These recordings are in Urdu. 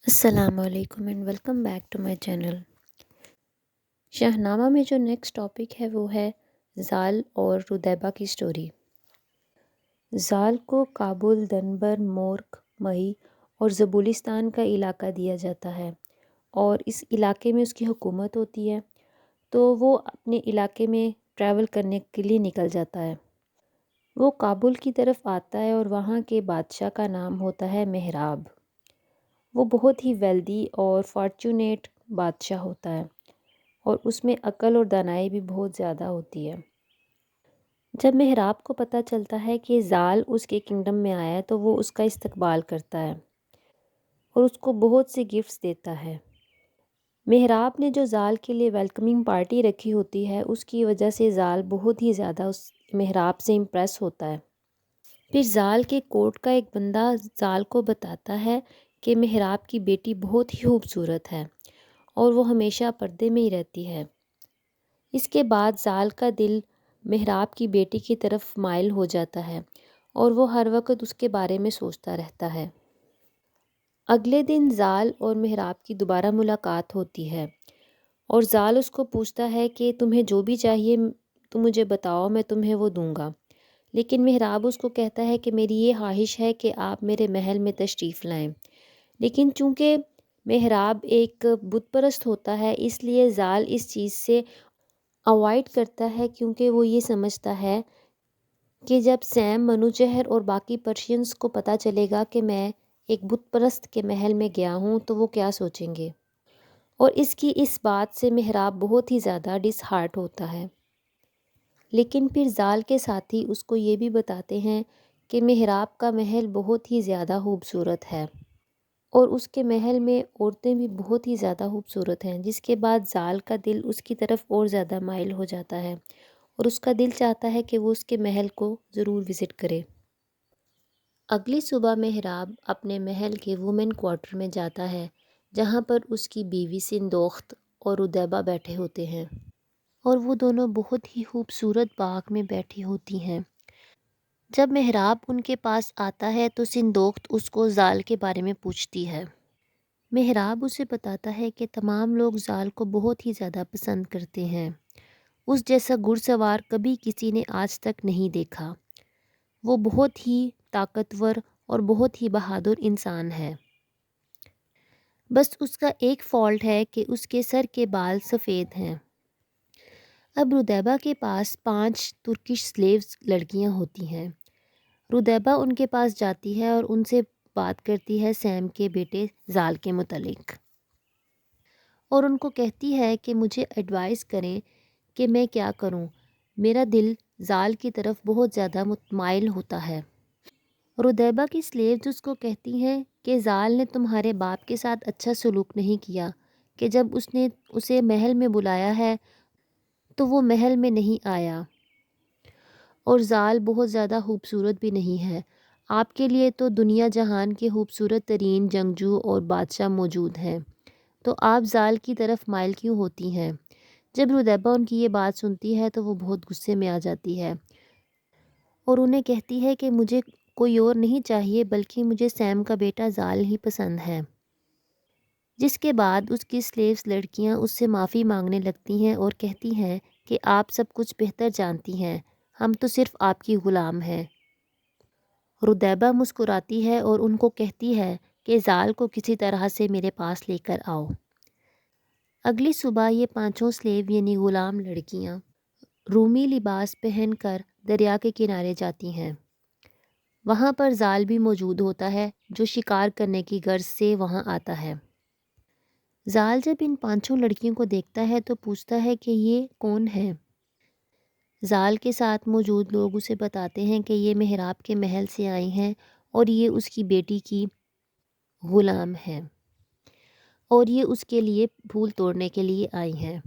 السلام علیکم and welcome back to my channel. Shahnameh میں جو نیکسٹ ٹاپک ہے وہ ہے زال اور ردیبہ کی سٹوری۔ زال کو کابل، دنبر، مورک، مہی اور زبولستان کا علاقہ دیا جاتا ہے اور اس علاقے میں اس کی حکومت ہوتی ہے، تو وہ اپنے علاقے میں ٹریول کرنے کے لیے نکل جاتا ہے۔ وہ کابل کی طرف آتا ہے اور وہاں کے بادشاہ کا نام ہوتا ہے مہراب۔ وہ بہت ہی ویلدی اور فارچونیٹ بادشاہ ہوتا ہے اور اس میں عقل اور دانائی بھی بہت زیادہ ہوتی ہے۔ جب مہراب کو پتہ چلتا ہے کہ زال اس کے کنگڈم میں آیا ہے تو وہ اس کا استقبال کرتا ہے اور اس کو بہت سے گفٹس دیتا ہے۔ مہراب نے جو زال کے لیے ویلکمنگ پارٹی رکھی ہوتی ہے اس کی وجہ سے زال بہت ہی زیادہ اس مہراب سے امپریس ہوتا ہے۔ پھر زال کے کورٹ کا ایک بندہ زال کو بتاتا ہے کہ مہراب کی بیٹی بہت ہی خوبصورت ہے اور وہ ہمیشہ پردے میں ہی رہتی ہے۔ اس کے بعد زال کا دل مہراب کی بیٹی کی طرف مائل ہو جاتا ہے اور وہ ہر وقت اس کے بارے میں سوچتا رہتا ہے۔ اگلے دن زال اور مہراب کی دوبارہ ملاقات ہوتی ہے اور زال اس کو پوچھتا ہے کہ تمہیں جو بھی چاہیے تم مجھے بتاؤ، میں تمہیں وہ دوں گا، لیکن مہراب اس کو کہتا ہے کہ میری یہ خواہش ہے کہ آپ میرے محل میں تشریف لائیں۔ لیکن چونکہ مہراب ایک بت پرست ہوتا ہے اس لیے زال اس چیز سے اوائڈ کرتا ہے، کیونکہ وہ یہ سمجھتا ہے کہ جب سیم، منوچہر اور باقی پرشینز کو پتہ چلے گا کہ میں ایک بت پرست کے محل میں گیا ہوں تو وہ کیا سوچیں گے، اور اس کی اس بات سے مہراب بہت ہی زیادہ ڈس ہارٹ ہوتا ہے۔ لیکن پھر زال کے ساتھی اس کو یہ بھی بتاتے ہیں کہ مہراب کا محل بہت ہی زیادہ خوبصورت ہے اور اس کے محل میں عورتیں بھی بہت ہی زیادہ خوبصورت ہیں، جس کے بعد زال کا دل اس کی طرف اور زیادہ مائل ہو جاتا ہے اور اس کا دل چاہتا ہے کہ وہ اس کے محل کو ضرور وزٹ کرے۔ اگلی صبح مہراب اپنے محل کے وومن کوارٹر میں جاتا ہے جہاں پر اس کی بیوی سندوخت اور ردیبہ بیٹھے ہوتے ہیں اور وہ دونوں بہت ہی خوبصورت باغ میں بیٹھی ہوتی ہیں۔ جب مہراب ان کے پاس آتا ہے تو سندوخت اس کو زال کے بارے میں پوچھتی ہے۔ مہراب اسے بتاتا ہے کہ تمام لوگ زال کو بہت ہی زیادہ پسند کرتے ہیں، اس جیسا گھڑ سوار کبھی کسی نے آج تک نہیں دیکھا، وہ بہت ہی طاقتور اور بہت ہی بہادر انسان ہے، بس اس کا ایک فالٹ ہے کہ اس کے سر کے بال سفید ہیں۔ اب ردیبہ کے پاس 5 ترکش سلیوز لڑکیاں ہوتی ہیں۔ ردیبہ ان کے پاس جاتی ہے اور ان سے بات کرتی ہے سیم کے بیٹے زال کے متعلق، اور ان کو کہتی ہے کہ مجھے ایڈوائز کریں کہ میں کیا کروں، میرا دل زال کی طرف بہت زیادہ متمائل ہوتا ہے۔ ردیبہ کی سلیوز اس کو کہتی ہیں کہ زال نے تمہارے باپ کے ساتھ اچھا سلوک نہیں کیا کہ جب اس نے اسے محل میں بلایا ہے تو وہ محل میں نہیں آیا، اور زال بہت زیادہ خوبصورت بھی نہیں ہے، آپ کے لیے تو دنیا جہان کے خوبصورت ترین جنگجو اور بادشاہ موجود ہیں، تو آپ زال کی طرف مائل کیوں ہوتی ہیں؟ جب ردیبہ ان کی یہ بات سنتی ہے تو وہ بہت غصے میں آ جاتی ہے اور انہیں کہتی ہے کہ مجھے کوئی اور نہیں چاہیے بلکہ مجھے سیم کا بیٹا زال ہی پسند ہے، جس کے بعد اس کی سلیوز لڑکیاں اس سے معافی مانگنے لگتی ہیں اور کہتی ہیں کہ آپ سب کچھ بہتر جانتی ہیں، ہم تو صرف آپ کی غلام ہیں۔ ردیبہ مسکراتی ہے اور ان کو کہتی ہے کہ زال کو کسی طرح سے میرے پاس لے کر آؤ۔ اگلی صبح یہ 5 سلیو یعنی غلام لڑکیاں رومی لباس پہن کر دریا کے کنارے جاتی ہیں۔ وہاں پر زال بھی موجود ہوتا ہے جو شکار کرنے کی غرض سے وہاں آتا ہے۔ زال جب ان 5 لڑکیوں کو دیکھتا ہے تو پوچھتا ہے کہ یہ کون ہے؟ زال کے ساتھ موجود لوگ اسے بتاتے ہیں کہ یہ مہراب کے محل سے آئی ہیں اور یہ اس کی بیٹی کی غلام ہیں اور یہ اس کے لیے پھول توڑنے کے لیے آئی ہیں۔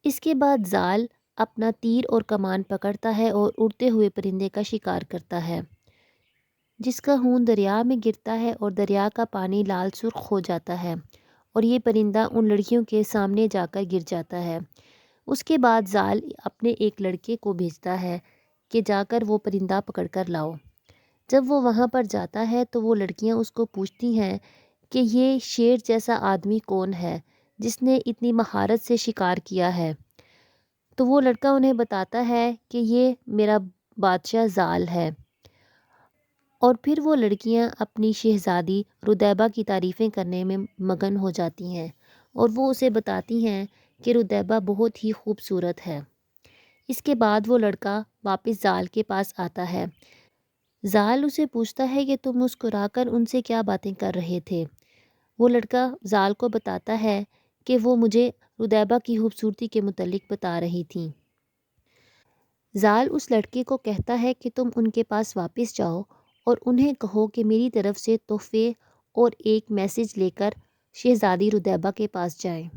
اس کے بعد زال اپنا تیر اور کمان پکڑتا ہے اور اڑتے ہوئے پرندے کا شکار کرتا ہے جس کا خون دریا میں گرتا ہے اور دریا کا پانی لال سرخ ہو جاتا ہے اور یہ پرندہ ان لڑکیوں کے سامنے جا کر گر جاتا ہے۔ اس کے بعد زال اپنے ایک لڑکے کو بھیجتا ہے کہ جا کر وہ پرندہ پکڑ کر لاؤ۔ جب وہ وہاں پر جاتا ہے تو وہ لڑکیاں اس کو پوچھتی ہیں کہ یہ شیر جیسا آدمی کون ہے جس نے اتنی مہارت سے شکار کیا ہے۔ تو وہ لڑکا انہیں بتاتا ہے کہ یہ میرا بادشاہ زال ہے، اور پھر وہ لڑکیاں اپنی شہزادی ردیبہ کی تعریفیں کرنے میں مگن ہو جاتی ہیں، اور وہ اسے بتاتی ہیں کہ ردیبہ بہت ہی خوبصورت ہے۔ اس کے بعد وہ لڑکا واپس زال کے پاس آتا ہے۔ زال اسے پوچھتا ہے کہ تم مسکرا کر ان سے کیا باتیں کر رہے تھے؟ وہ لڑکا زال کو بتاتا ہے کہ وہ مجھے ردیبہ کی خوبصورتی کے متعلق بتا رہی تھیں۔ زال اس لڑکے کو کہتا ہے کہ تم ان کے پاس واپس جاؤ اور انہیں کہو کہ میری طرف سے تحفے اور ایک میسج لے کر شہزادی ردیبہ کے پاس جائیں۔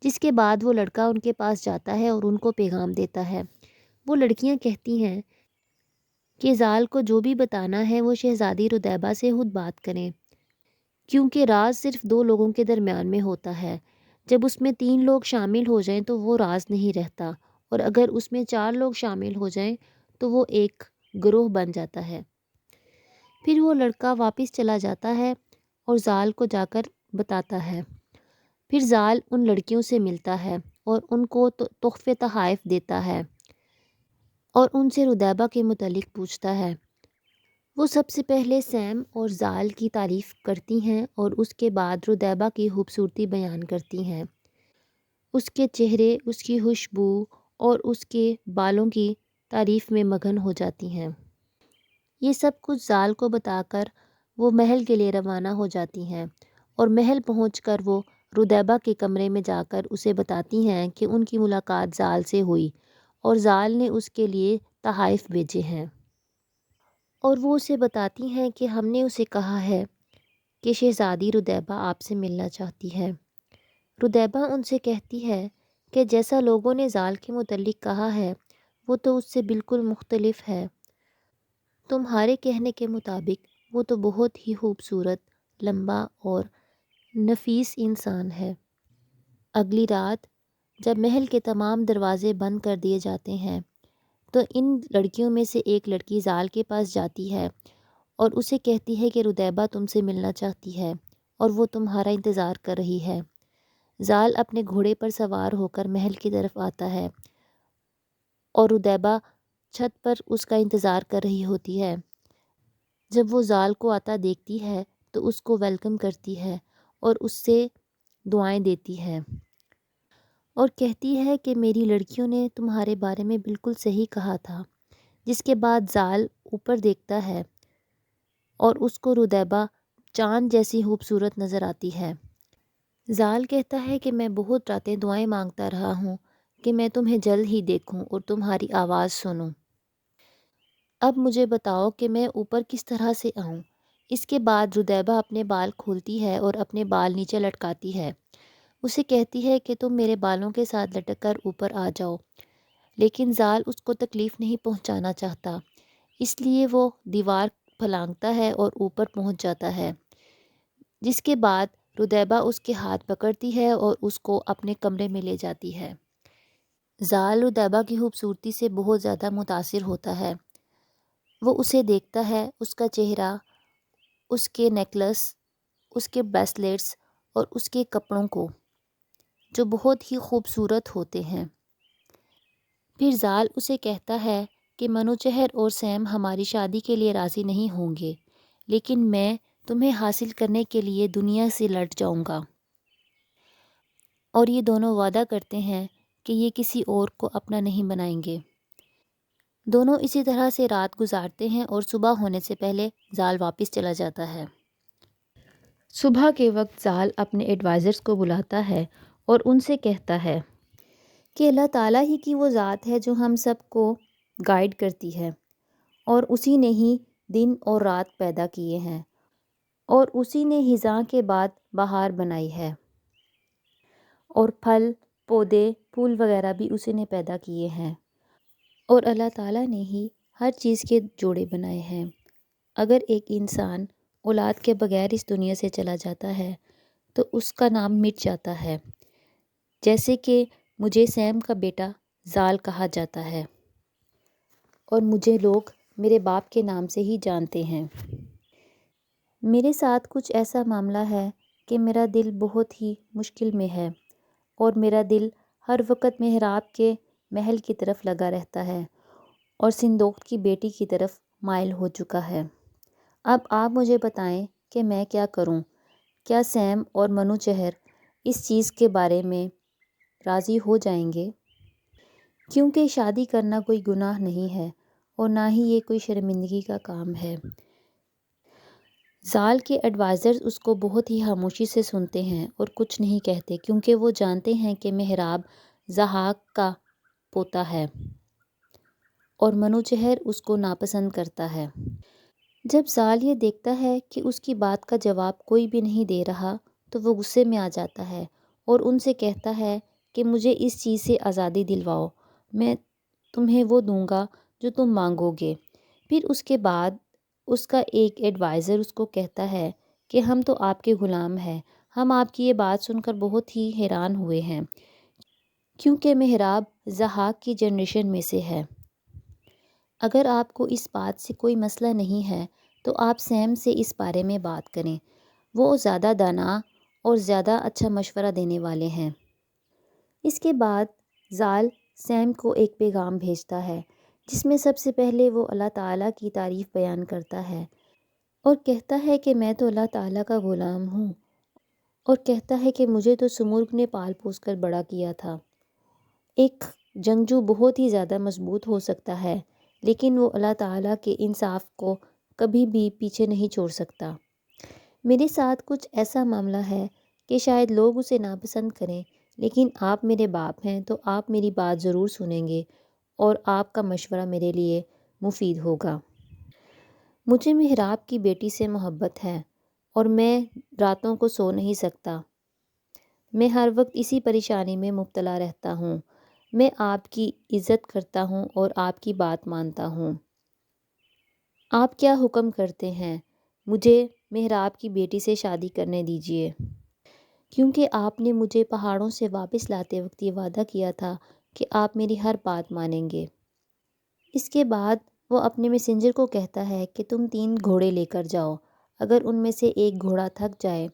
جس کے بعد وہ لڑکا ان کے پاس جاتا ہے اور ان کو پیغام دیتا ہے۔ وہ لڑکیاں کہتی ہیں کہ زال کو جو بھی بتانا ہے وہ شہزادی ردیبہ سے خود بات کریں، کیونکہ راز صرف 2 لوگوں کے درمیان میں ہوتا ہے۔ جب اس میں 3 لوگ شامل ہو جائیں تو وہ راز نہیں رہتا، اور اگر اس میں 4 لوگ شامل ہو جائیں تو وہ ایک گروہ بن جاتا ہے۔ پھر وہ لڑکا واپس چلا جاتا ہے اور زال کو جا کر بتاتا ہے۔ پھر زال ان لڑکیوں سے ملتا ہے اور ان کو تحفے تحائف دیتا ہے اور ان سے ردیبہ کے متعلق پوچھتا ہے۔ وہ سب سے پہلے سیم اور زال کی تعریف کرتی ہیں اور اس کے بعد ردیبہ کی خوبصورتی بیان کرتی ہیں۔ اس کے چہرے، اس کی خوشبو اور اس کے بالوں کی تعریف میں مگن ہو جاتی ہیں۔ یہ سب کچھ زال کو بتا کر وہ محل کے لیے روانہ ہو جاتی ہیں، اور محل پہنچ کر وہ ردیبہ کے کمرے میں جا کر اسے بتاتی ہیں کہ ان کی ملاقات زال سے ہوئی اور زال نے اس کے لیے تحائف بھیجے ہیں۔ اور وہ اسے بتاتی ہیں کہ ہم نے اسے کہا ہے کہ شہزادی ردیبہ آپ سے ملنا چاہتی ہے۔ ردیبہ ان سے کہتی ہے کہ جیسا لوگوں نے زال کے متعلق کہا ہے وہ تو اس سے بالکل مختلف ہے۔ تمہارے کہنے کے مطابق وہ تو بہت ہی خوبصورت، لمبا اور نفیس انسان ہے۔ اگلی رات جب محل کے تمام دروازے بند کر دیے جاتے ہیں تو ان لڑکیوں میں سے ایک لڑکی زال کے پاس جاتی ہے اور اسے کہتی ہے کہ ردیبہ تم سے ملنا چاہتی ہے اور وہ تمہارا انتظار کر رہی ہے۔ زال اپنے گھوڑے پر سوار ہو کر محل کی طرف آتا ہے اور ردیبہ چھت پر اس کا انتظار کر رہی ہوتی ہے۔ جب وہ زال کو آتا دیکھتی ہے تو اس کو ویلکم کرتی ہے اور اس سے دعائیں دیتی ہے اور کہتی ہے کہ میری لڑکیوں نے تمہارے بارے میں بالکل صحیح کہا تھا۔ جس کے بعد زال اوپر دیکھتا ہے اور اس کو ردیبہ چاند جیسی خوبصورت نظر آتی ہے۔ زال کہتا ہے کہ میں بہت راتیں دعائیں مانگتا رہا ہوں کہ میں تمہیں جلد ہی دیکھوں اور تمہاری آواز سنوں۔ اب مجھے بتاؤ کہ میں اوپر کس طرح سے آؤں۔ اس کے بعد ردیبہ اپنے بال کھولتی ہے اور اپنے بال نیچے لٹکاتی ہے۔ اسے کہتی ہے کہ تم میرے بالوں کے ساتھ لٹک کر اوپر آ جاؤ، لیکن زال اس کو تکلیف نہیں پہنچانا چاہتا، اس لیے وہ دیوار پھلانگتا ہے اور اوپر پہنچ جاتا ہے۔ جس کے بعد ردیبہ اس کے ہاتھ پکڑتی ہے اور اس کو اپنے کمرے میں لے جاتی ہے۔ زال ردیبہ کی خوبصورتی سے بہت زیادہ متاثر ہوتا ہے۔ وہ اسے دیکھتا ہے، اس کا چہرہ، اس کے نیکلس، اس کے بریسلیٹس اور اس کے کپڑوں کو جو بہت ہی خوبصورت ہوتے ہیں۔ پھر زال اسے کہتا ہے کہ منوچہر اور سیم ہماری شادی کے لیے راضی نہیں ہوں گے، لیکن میں تمہیں حاصل کرنے کے لیے دنیا سے لٹ جاؤں گا۔ اور یہ دونوں وعدہ کرتے ہیں کہ یہ کسی اور کو اپنا نہیں بنائیں گے۔ دونوں اسی طرح سے رات گزارتے ہیں اور صبح ہونے سے پہلے زال واپس چلا جاتا ہے۔ صبح کے وقت زال اپنے ایڈوائزرز کو بلاتا ہے اور ان سے کہتا ہے کہ اللہ تعالیٰ ہی کی وہ ذات ہے جو ہم سب کو گائیڈ کرتی ہے، اور اسی نے ہی دن اور رات پیدا کیے ہیں، اور اسی نے خزاں کے بعد بہار بنائی ہے، اور پھل، پودے، پھول وغیرہ بھی اسی نے پیدا کیے ہیں، اور اللہ تعالیٰ نے ہی ہر چیز کے جوڑے بنائے ہیں۔ اگر ایک انسان اولاد کے بغیر اس دنیا سے چلا جاتا ہے تو اس کا نام مٹ جاتا ہے، جیسے کہ مجھے سیم کا بیٹا زال کہا جاتا ہے اور مجھے لوگ میرے باپ کے نام سے ہی جانتے ہیں۔ میرے ساتھ کچھ ایسا معاملہ ہے کہ میرا دل بہت ہی مشکل میں ہے اور میرا دل ہر وقت محراب کے محل کی طرف لگا رہتا ہے اور سندوخت کی بیٹی کی طرف مائل ہو چکا ہے۔ اب آپ مجھے بتائیں کہ میں کیا کروں؟ کیا سیم اور منو چہر اس چیز کے بارے میں راضی ہو جائیں گے؟ کیونکہ شادی کرنا کوئی گناہ نہیں ہے اور نہ ہی یہ کوئی شرمندگی کا کام ہے۔ زال کے ایڈوائزرز اس کو بہت ہی خاموشی سے سنتے ہیں اور کچھ نہیں کہتے، کیونکہ وہ جانتے ہیں کہ محراب ضحاک کا پوتا ہے اور منو چہر اس کو ناپسند کرتا ہے۔ جب زال یہ دیکھتا ہے کہ اس کی بات کا جواب کوئی بھی نہیں دے رہا تو وہ غصے میں آ جاتا ہے اور ان سے کہتا ہے کہ مجھے اس چیز سے آزادی دلواؤ، میں تمہیں وہ دوں گا جو تم مانگو گے۔ پھر اس کے بعد اس کا ایک ایڈوائزر اس کو کہتا ہے کہ ہم تو آپ کے غلام ہیں، ہم آپ کی یہ بات سن کر بہت ہی حیران ہوئے ہیں، کیونکہ محراب ضحاک کی جنریشن میں سے ہے۔ اگر آپ کو اس بات سے کوئی مسئلہ نہیں ہے تو آپ سیم سے اس بارے میں بات کریں، وہ زیادہ دانا اور زیادہ اچھا مشورہ دینے والے ہیں۔ اس کے بعد زال سیم کو ایک پیغام بھیجتا ہے جس میں سب سے پہلے وہ اللہ تعالیٰ کی تعریف بیان کرتا ہے اور کہتا ہے کہ میں تو اللہ تعالیٰ کا غلام ہوں، اور کہتا ہے کہ مجھے تو سمرغ نے پال پوس کر بڑا کیا تھا۔ ایک جنگجو بہت ہی زیادہ مضبوط ہو سکتا ہے لیکن وہ اللہ تعالیٰ کے انصاف کو کبھی بھی پیچھے نہیں چھوڑ سکتا۔ میرے ساتھ کچھ ایسا معاملہ ہے کہ شاید لوگ اسے ناپسند کریں، لیکن آپ میرے باپ ہیں تو آپ میری بات ضرور سنیں گے اور آپ کا مشورہ میرے لیے مفید ہوگا۔ مجھے محراب کی بیٹی سے محبت ہے اور میں راتوں کو سو نہیں سکتا، میں ہر وقت اسی پریشانی میں مبتلا رہتا ہوں۔ میں آپ کی عزت کرتا ہوں اور آپ کی بات مانتا ہوں۔ آپ کیا حکم کرتے ہیں؟ مجھے محراب کی بیٹی سے شادی کرنے دیجیے، کیونکہ آپ نے مجھے پہاڑوں سے واپس لاتے وقت یہ وعدہ کیا تھا کہ آپ میری ہر بات مانیں گے۔ اس کے بعد وہ اپنے میسنجر کو کہتا ہے کہ تم 3 گھوڑے لے کر جاؤ، اگر ان میں سے ایک گھوڑا تھک جائے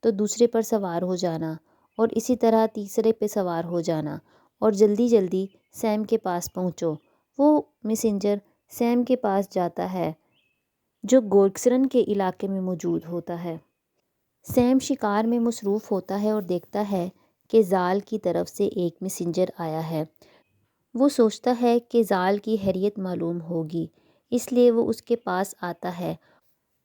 تو دوسرے پر سوار ہو جانا اور اسی طرح تیسرے پہ سوار ہو جانا اور جلدی جلدی سیم کے پاس پہنچو۔ وہ میسنجر سیم کے پاس جاتا ہے جو گورکسرن کے علاقے میں موجود ہوتا ہے۔ سیم شکار میں مصروف ہوتا ہے اور دیکھتا ہے کہ زال کی طرف سے ایک میسنجر آیا ہے۔ وہ سوچتا ہے کہ زال کی خیریت معلوم ہوگی، اس لیے وہ اس کے پاس آتا ہے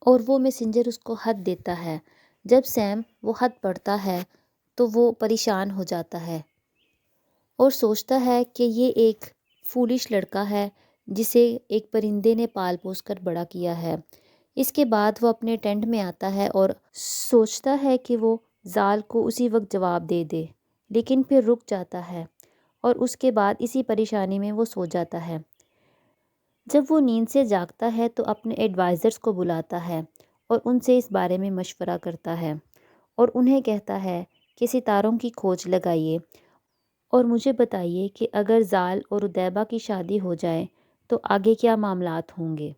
اور وہ میسنجر اس کو خط دیتا ہے۔ جب سیم وہ خط پڑھتا ہے تو وہ پریشان ہو جاتا ہے اور سوچتا ہے کہ یہ ایک فولش لڑکا ہے جسے ایک پرندے نے پال پوس کر بڑا کیا ہے۔ اس کے بعد وہ اپنے ٹینٹ میں آتا ہے اور سوچتا ہے کہ وہ زال کو اسی وقت جواب دے دے، لیکن پھر رک جاتا ہے اور اس کے بعد اسی پریشانی میں وہ سو جاتا ہے۔ جب وہ نیند سے جاگتا ہے تو اپنے ایڈوائزرز کو بلاتا ہے اور ان سے اس بارے میں مشورہ کرتا ہے اور انہیں کہتا ہے کہ ستاروں کی کھوج لگائیے اور مجھے بتائیے کہ اگر زال اور ردیبہ کی شادی ہو جائے تو آگے کیا معاملات ہوں گے۔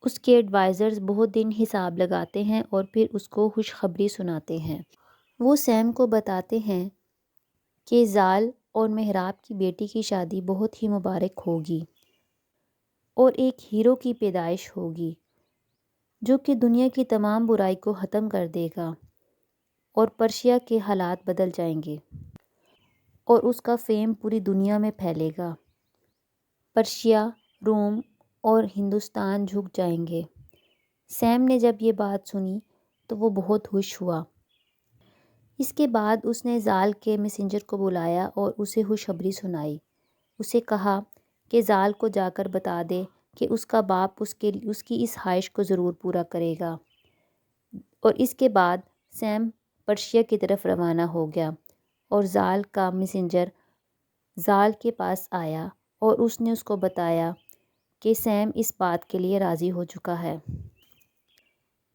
اس کے ایڈوائزرز بہت دن حساب لگاتے ہیں اور پھر اس کو خوشخبری سناتے ہیں۔ وہ سیم کو بتاتے ہیں کہ زال اور محراب کی بیٹی کی شادی بہت ہی مبارک ہوگی اور ایک ہیرو کی پیدائش ہوگی جو کہ دنیا کی تمام برائی کو ختم کر دے گا اور پرشیا کے حالات بدل جائیں گے اور اس کا فیم پوری دنیا میں پھیلے گا۔ پرشیا، روم اور ہندوستان جھک جائیں گے۔ سیم نے جب یہ بات سنی تو وہ بہت خوش ہوا۔ اس کے بعد اس نے زال کے میسنجر کو بلایا اور اسے خوشخبری سنائی۔ اسے کہا کہ زال کو جا کر بتا دے کہ اس کا باپ اس کی اس خواہش کو ضرور پورا کرے گا، اور اس کے بعد سیم پرشیا کی طرف روانہ ہو گیا اور زال کا میسنجر زال کے پاس آیا اور اس نے اس کو بتایا کہ سیم اس بات کے لیے راضی ہو چکا ہے۔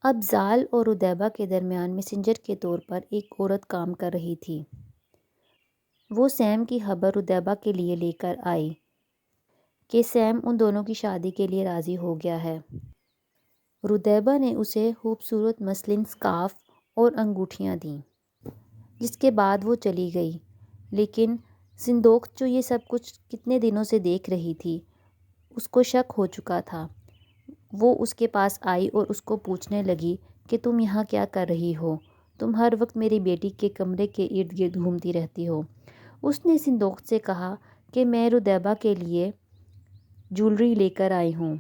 اب زال اور ردیبہ کے درمیان میسنجر کے طور پر ایک عورت کام کر رہی تھی۔ وہ سیم کی خبر ردیبہ کے لیے لے کر آئی کہ سیم ان دونوں کی شادی کے لیے راضی ہو گیا ہے۔ ردیبہ نے اسے خوبصورت مسلن سکارف اور انگوٹھیاں دیں، جس کے بعد وہ چلی گئی۔ لیکن سندوخت جو یہ سب کچھ کتنے دنوں سے دیکھ رہی تھی، اس کو شک ہو چکا تھا۔ وہ اس کے پاس آئی اور اس کو پوچھنے لگی کہ تم یہاں کیا کر رہی ہو؟ تم ہر وقت میری بیٹی کے کمرے کے ارد گرد گھومتی رہتی ہو۔ اس نے سندوخت سے کہا کہ میں ردیبہ کے لیے جولری لے کر آئی ہوں۔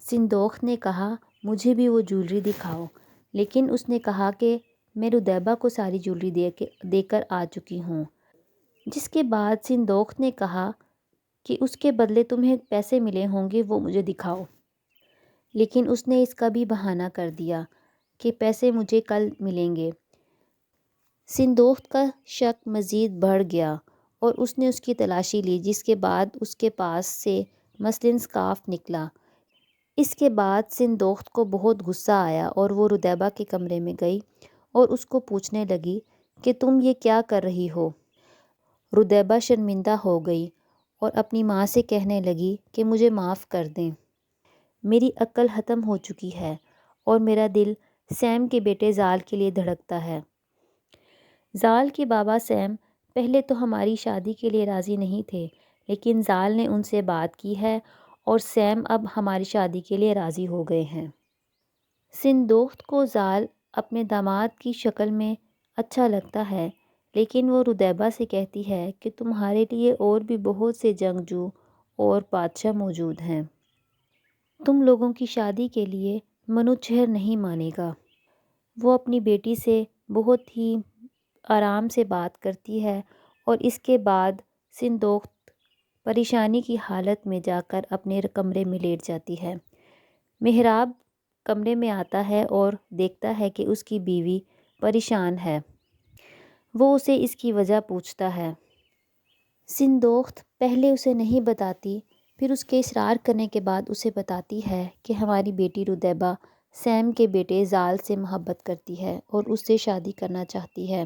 سندوخت نے کہا مجھے بھی وہ جولری دکھاؤ، لیکن اس نے کہا کہ میں ردیبہ کو ساری جولری دے کر آ چکی ہوں۔ جس کے بعد سندوخت نے کہا کہ اس کے بدلے تمہیں پیسے ملے ہوں گے، وہ مجھے دکھاؤ۔ لیکن اس نے اس کا بھی بہانہ کر دیا کہ پیسے مجھے کل ملیں گے۔ سندوخت کا شک مزید بڑھ گیا اور اس نے اس کی تلاشی لی، جس کے بعد اس کے پاس سے مسلن سکارف نکلا۔ اس کے بعد سندوخت کو بہت غصہ آیا اور وہ ردیبہ کے کمرے میں گئی اور اس کو پوچھنے لگی کہ تم یہ کیا کر رہی ہو؟ ردیبہ شرمندہ ہو گئی اور اپنی ماں سے کہنے لگی کہ مجھے معاف کر دیں، میری عقل ختم ہو چکی ہے اور میرا دل سیم کے بیٹے زال کے لیے دھڑکتا ہے۔ زال کے بابا سیم پہلے تو ہماری شادی کے لیے راضی نہیں تھے، لیکن زال نے ان سے بات کی ہے اور سیم اب ہماری شادی کے لیے راضی ہو گئے ہیں۔ سندوخت کو زال اپنے داماد کی شکل میں اچھا لگتا ہے، لیکن وہ ردیبہ سے کہتی ہے کہ تمہارے لیے اور بھی بہت سے جنگجو اور بادشاہ موجود ہیں، تم لوگوں کی شادی کے لیے منوچہر نہیں مانے گا۔ وہ اپنی بیٹی سے بہت ہی آرام سے بات کرتی ہے اور اس کے بعد سندوخت پریشانی کی حالت میں جا کر اپنے کمرے میں لیٹ جاتی ہے۔ محراب کمرے میں آتا ہے اور دیکھتا ہے کہ اس کی بیوی پریشان ہے۔ وہ اسے اس کی وجہ پوچھتا ہے۔ سندوخت پہلے اسے نہیں بتاتی، پھر اس کے اصرار کرنے کے بعد اسے بتاتی ہے کہ ہماری بیٹی ردیبہ سیم کے بیٹے زال سے محبت کرتی ہے اور اس سے شادی کرنا چاہتی ہے۔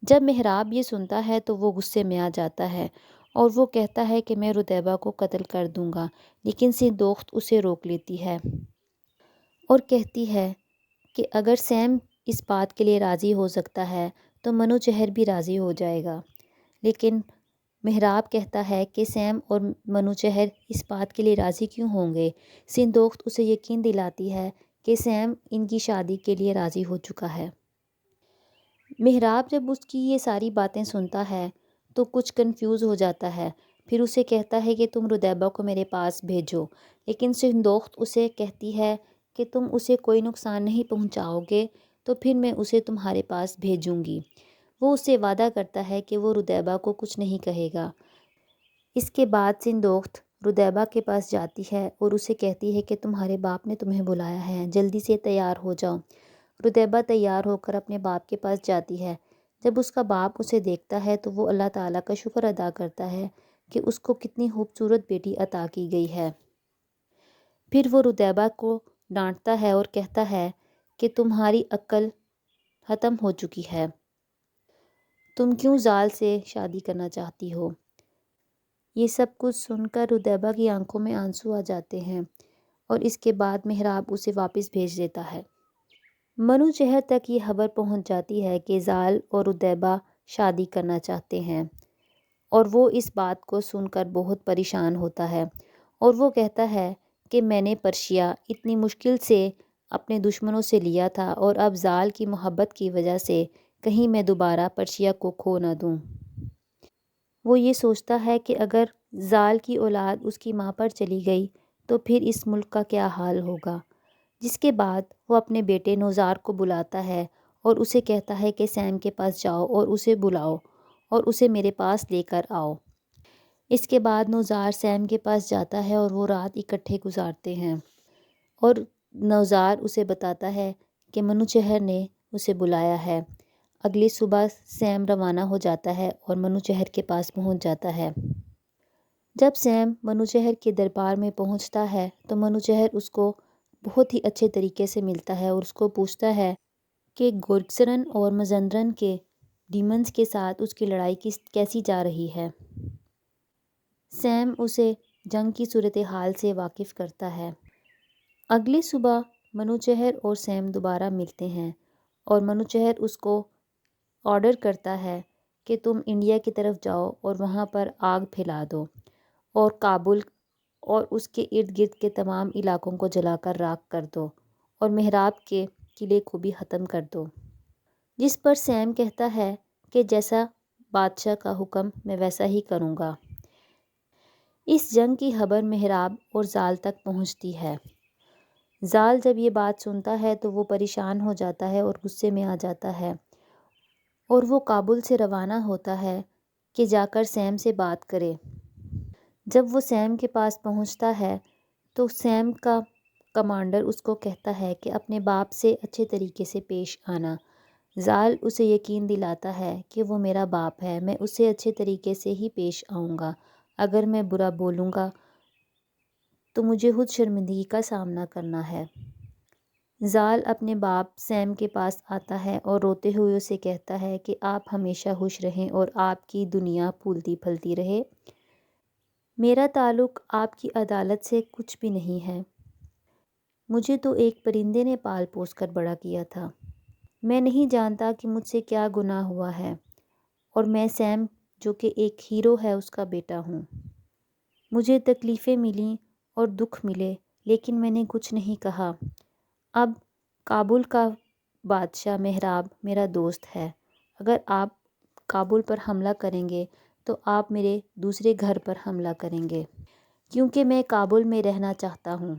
جب محراب یہ سنتا ہے تو وہ غصے میں آ جاتا ہے اور وہ کہتا ہے کہ میں ردیبہ کو قتل کر دوں گا، لیکن سندوخت اسے روک لیتی ہے اور کہتی ہے کہ اگر سیم اس بات کے لیے راضی ہو سکتا ہے تو منوچہر بھی راضی ہو جائے گا۔ لیکن محراب کہتا ہے کہ سیم اور منوچہر اس بات کے لیے راضی کیوں ہوں گے؟ سندوخت اسے یقین دلاتی ہے کہ سیم ان کی شادی کے لیے راضی ہو چکا ہے۔ محراب جب اس کی یہ ساری باتیں سنتا ہے تو کچھ کنفیوز ہو جاتا ہے، پھر اسے کہتا ہے کہ تم ردیبہ کو میرے پاس بھیجو، لیکن سندوخت اسے کہتی ہے کہ تم اسے کوئی نقصان نہیں پہنچاؤ گے تو پھر میں اسے تمہارے پاس بھیجوں گی۔ وہ اس سے وعدہ کرتا ہے کہ وہ ردیبہ کو کچھ نہیں کہے گا۔ اس کے بعد سندوخت ردیبہ کے پاس جاتی ہے اور اسے کہتی ہے کہ تمہارے باپ نے تمہیں بلایا ہے، جلدی سے تیار ہو جاؤ۔ ردیبہ تیار ہو کر اپنے باپ کے پاس جاتی ہے۔ جب اس کا باپ اسے دیکھتا ہے تو وہ اللہ تعالیٰ کا شکر ادا کرتا ہے کہ اس کو کتنی خوبصورت بیٹی عطا کی گئی ہے۔ پھر وہ ردیبہ کو ڈانٹتا ہے اور کہتا ہے کہ تمہاری عقل ختم ہو چکی ہے، تم کیوں زال سے شادی کرنا چاہتی ہو؟ یہ سب کچھ سن کر ردیبہ کی آنکھوں میں آنسو آ جاتے ہیں اور اس کے بعد محراب اسے واپس بھیج دیتا ہے۔ منوچہر تک یہ خبر پہنچ جاتی ہے کہ زال اور ردیبہ شادی کرنا چاہتے ہیں اور وہ اس بات کو سن کر بہت پریشان ہوتا ہے اور وہ کہتا ہے کہ میں نے پرشیا اتنی مشکل سے اپنے دشمنوں سے لیا تھا اور اب زال کی محبت کی وجہ سے کہیں میں دوبارہ پرشیا کو کھو نہ دوں۔ وہ یہ سوچتا ہے کہ اگر زال کی اولاد اس کی ماں پر چلی گئی تو پھر اس ملک کا کیا حال ہوگا۔ جس کے بعد وہ اپنے بیٹے نوزار کو بلاتا ہے اور اسے کہتا ہے کہ سیم کے پاس جاؤ اور اسے بلاؤ اور اسے میرے پاس لے کر آؤ۔ اس کے بعد نوزار سیم کے پاس جاتا ہے اور وہ رات اکٹھے گزارتے ہیں اور نوزار اسے بتاتا ہے کہ منوچہر نے اسے بلایا ہے۔ اگلی صبح سیم روانہ ہو جاتا ہے اور منوچہر کے پاس پہنچ جاتا ہے۔ جب سیم منوچہر کے دربار میں پہنچتا ہے تو منوچہر اس کو بہت ہی اچھے طریقے سے ملتا ہے اور اس کو پوچھتا ہے کہ گورگسرن اور مزندرن کے ڈیمنز کے ساتھ اس کی لڑائی کیسی جا رہی ہے۔ سیم اسے جنگ کی صورتحال سے واقف کرتا ہے۔ اگلی صبح منوچہر اور سیم دوبارہ ملتے ہیں اور منوچہر اس کو آرڈر کرتا ہے کہ تم انڈیا کی طرف جاؤ اور وہاں پر آگ پھیلا دو اور کابل اور اس کے ارد گرد کے تمام علاقوں کو جلا کر راکھ کر دو اور محراب کے قلعے کو بھی ختم کر دو۔ جس پر سیم کہتا ہے کہ جیسا بادشاہ کا حکم میں ویسا ہی کروں گا۔ اس جنگ کی خبر محراب اور زال تک پہنچتی ہے۔ زال جب یہ بات سنتا ہے تو وہ پریشان ہو جاتا ہے اور غصے میں آ جاتا ہے اور وہ کابل سے روانہ ہوتا ہے کہ جا کر سیم سے بات کرے۔ جب وہ سیم کے پاس پہنچتا ہے تو سیم کا کمانڈر اس کو کہتا ہے کہ اپنے باپ سے اچھے طریقے سے پیش آنا۔ زال اسے یقین دلاتا ہے کہ وہ میرا باپ ہے، میں اسے اچھے طریقے سے ہی پیش آؤں گا، اگر میں برا بولوں گا تو مجھے خود شرمندگی کا سامنا کرنا ہے۔ زال اپنے باپ سیم کے پاس آتا ہے اور روتے ہوئے اسے کہتا ہے کہ آپ ہمیشہ خوش رہیں اور آپ کی دنیا پھولتی پھلتی رہے، میرا تعلق آپ کی عدالت سے کچھ بھی نہیں ہے، مجھے تو ایک پرندے نے پال پوس کر بڑا کیا تھا، میں نہیں جانتا کہ مجھ سے کیا گناہ ہوا ہے اور میں سیم جو کہ ایک ہیرو ہے اس کا بیٹا ہوں، مجھے تکلیفیں ملیں اور دکھ ملے لیکن میں نے کچھ نہیں کہا۔ اب کابل کا بادشاہ محراب میرا دوست ہے، اگر آپ کابل پر حملہ کریں گے تو آپ میرے دوسرے گھر پر حملہ کریں گے کیونکہ میں کابل میں رہنا چاہتا ہوں،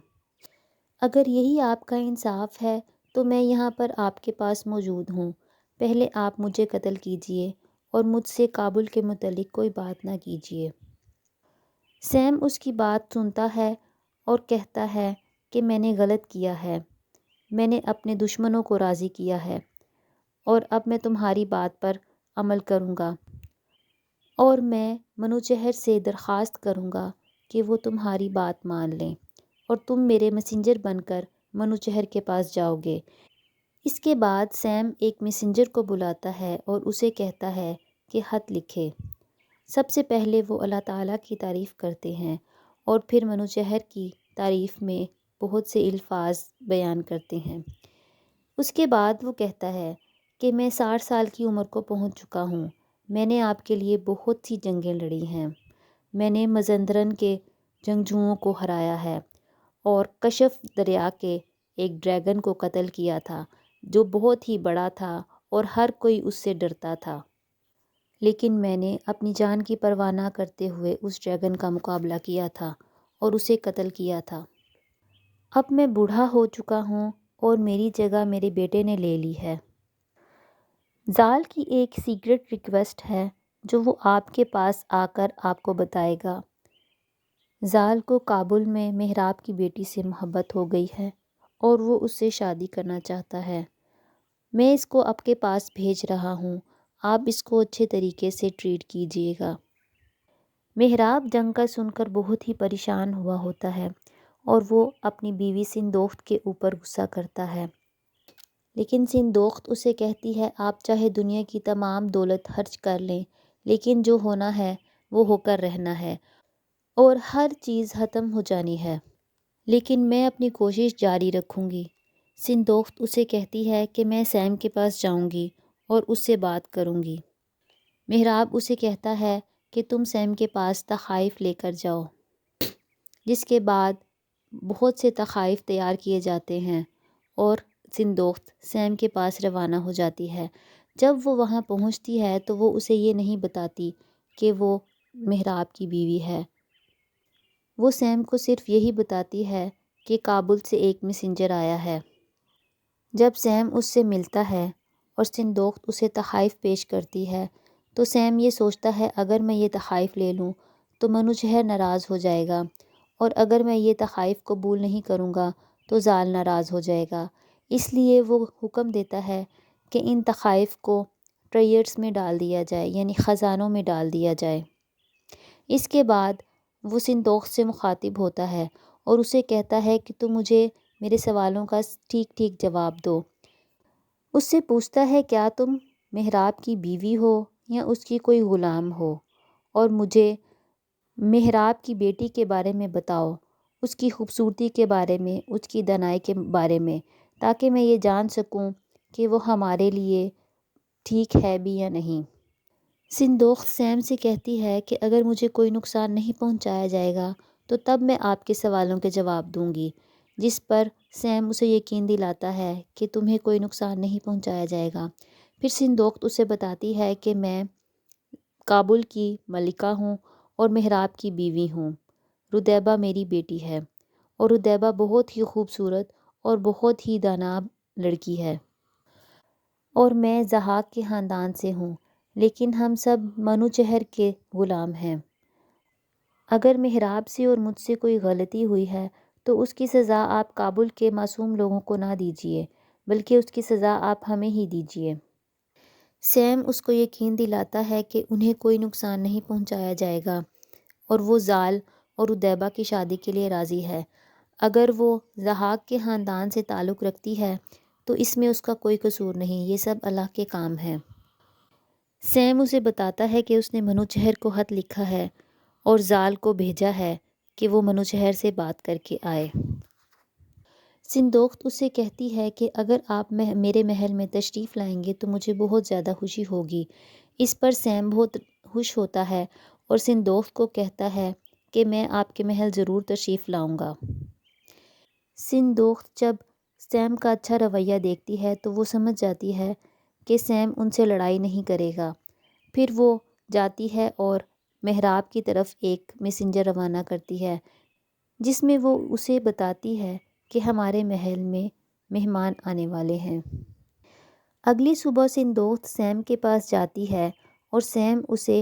اگر یہی آپ کا انصاف ہے تو میں یہاں پر آپ کے پاس موجود ہوں، پہلے آپ مجھے قتل کیجئے اور مجھ سے کابل کے متعلق کوئی بات نہ کیجئے۔ سیم اس کی بات سنتا ہے اور کہتا ہے کہ میں نے غلط کیا ہے، میں نے اپنے دشمنوں کو راضی کیا ہے اور اب میں تمہاری بات پر عمل کروں گا اور میں منوچہر سے درخواست کروں گا کہ وہ تمہاری بات مان لیں اور تم میرے میسنجر بن کر منوچہر کے پاس جاؤ گے۔ اس کے بعد سیم ایک میسنجر کو بلاتا ہے اور اسے کہتا ہے کہ خط لکھے۔ سب سے پہلے وہ اللہ تعالیٰ کی تعریف کرتے ہیں اور پھر منوچہر کی تعریف میں بہت سے الفاظ بیان کرتے ہیں۔ اس کے بعد وہ کہتا ہے کہ میں 60 سال کی عمر کو پہنچ چکا ہوں، میں نے آپ کے لیے بہت سی جنگیں لڑی ہیں، میں نے مزندرن کے جنگجوؤں کو ہرایا ہے اور کشف دریا کے ایک ڈریگن کو قتل کیا تھا جو بہت ہی بڑا تھا اور ہر کوئی اس سے ڈرتا تھا، لیکن میں نے اپنی جان کی پرواہ نہ کرتے ہوئے اس ڈریگن کا مقابلہ کیا تھا اور اسے قتل کیا تھا۔ اب میں بوڑھا ہو چکا ہوں اور میری جگہ میرے بیٹے نے لے لی ہے۔ زال کی ایک سیکرٹ ریکویسٹ ہے جو وہ آپ کے پاس آ کر آپ کو بتائے گا۔ زال کو کابل میں محراب کی بیٹی سے محبت ہو گئی ہے اور وہ اس سے شادی کرنا چاہتا ہے، میں اس کو آپ کے پاس بھیج رہا ہوں، آپ اس کو اچھے طریقے سے ٹریٹ کیجیے گا۔ محراب جنگ کا سن کر بہت ہی پریشان ہوا ہوتا ہے اور وہ اپنی بیوی سندوخت کے اوپر غصہ کرتا ہے، لیکن سندوخت اسے کہتی ہے آپ چاہے دنیا کی تمام دولت خرچ کر لیں لیکن جو ہونا ہے وہ ہو کر رہنا ہے اور ہر چیز ختم ہو جانی ہے، لیکن میں اپنی کوشش جاری رکھوں گی۔ سندوخت اسے کہتی ہے کہ میں سیم کے پاس جاؤں گی اور اس سے بات کروں گی۔ محراب اسے کہتا ہے کہ تم سیم کے پاس تحائف لے کر جاؤ، جس کے بعد بہت سے تحائف تیار کیے جاتے ہیں اور سندوخت سیم کے پاس روانہ ہو جاتی ہے۔ جب وہ وہاں پہنچتی ہے تو وہ اسے یہ نہیں بتاتی کہ وہ محراب کی بیوی ہے، وہ سیم کو صرف یہی بتاتی ہے کہ کابل سے ایک میسنجر آیا ہے۔ جب سیم اس سے ملتا ہے اور سندوخت اسے تحائف پیش کرتی ہے تو سیم یہ سوچتا ہے اگر میں یہ تحائف لے لوں تو منوچہر ناراض ہو جائے گا اور اگر میں یہ تحائف قبول نہیں کروں گا تو زال ناراض ہو جائے گا، اس لیے وہ حکم دیتا ہے کہ ان تحائف کو ٹریئرز میں ڈال دیا جائے، یعنی خزانوں میں ڈال دیا جائے۔ اس کے بعد وہ سندوخت سے مخاطب ہوتا ہے اور اسے کہتا ہے کہ تم مجھے میرے سوالوں کا ٹھیک ٹھیک جواب دو۔ اس سے پوچھتا ہے کیا تم محراب کی بیوی ہو یا اس کی کوئی غلام ہو، اور مجھے محراب کی بیٹی کے بارے میں بتاؤ اس کی خوبصورتی کے بارے میں، اس کی دانائی کے بارے میں، تاکہ میں یہ جان سکوں کہ وہ ہمارے لیے ٹھیک ہے بھی یا نہیں۔ سندوخت سیم سے کہتی ہے کہ اگر مجھے کوئی نقصان نہیں پہنچایا جائے گا تو تب میں آپ کے سوالوں کے جواب دوں گی، جس پر سیم اسے یقین دلاتا ہے کہ تمہیں کوئی نقصان نہیں پہنچایا جائے گا۔ پھر سندوخت اسے بتاتی ہے کہ میں کابل کی ملکہ ہوں اور محراب کی بیوی ہوں، ردیبہ میری بیٹی ہے، اور ردیبہ بہت ہی خوبصورت اور بہت ہی دانا لڑکی ہے، اور میں ضحاک کے خاندان سے ہوں، لیکن ہم سب منوچہر کے غلام ہیں۔ اگر محراب سے اور مجھ سے کوئی غلطی ہوئی ہے تو اس کی سزا آپ کابل کے معصوم لوگوں کو نہ دیجیے، بلکہ اس کی سزا آپ ہمیں ہی دیجیے۔ سیم اس کو یقین دلاتا ہے کہ انہیں کوئی نقصان نہیں پہنچایا جائے گا، اور وہ زال اور ردیبہ کی شادی کے لیے راضی ہے۔ اگر وہ ضحاک کے خاندان سے تعلق رکھتی ہے تو اس میں اس کا کوئی قصور نہیں، یہ سب اللہ کے کام ہے۔ سیم اسے بتاتا ہے کہ اس نے منوچہر کو خط لکھا ہے اور زال کو بھیجا ہے کہ وہ منوچہر سے بات کر کے آئے۔ سندوخت اسے کہتی ہے کہ اگر آپ میرے محل میں تشریف لائیں گے تو مجھے بہت زیادہ خوشی ہوگی۔ اس پر سیم بہت خوش ہوتا ہے اور سندوخت کو کہتا ہے کہ میں آپ کے محل ضرور تشریف لاؤں گا۔ سندوخت جب سیم کا اچھا رویہ دیکھتی ہے تو وہ سمجھ جاتی ہے کہ سیم ان سے لڑائی نہیں کرے گا۔ پھر وہ جاتی ہے اور محراب کی طرف ایک میسنجر روانہ کرتی ہے، جس میں وہ اسے بتاتی ہے کہ ہمارے محل میں مہمان آنے والے ہیں۔ اگلی صبح سندوخت سیم کے پاس جاتی ہے اور سیم اسے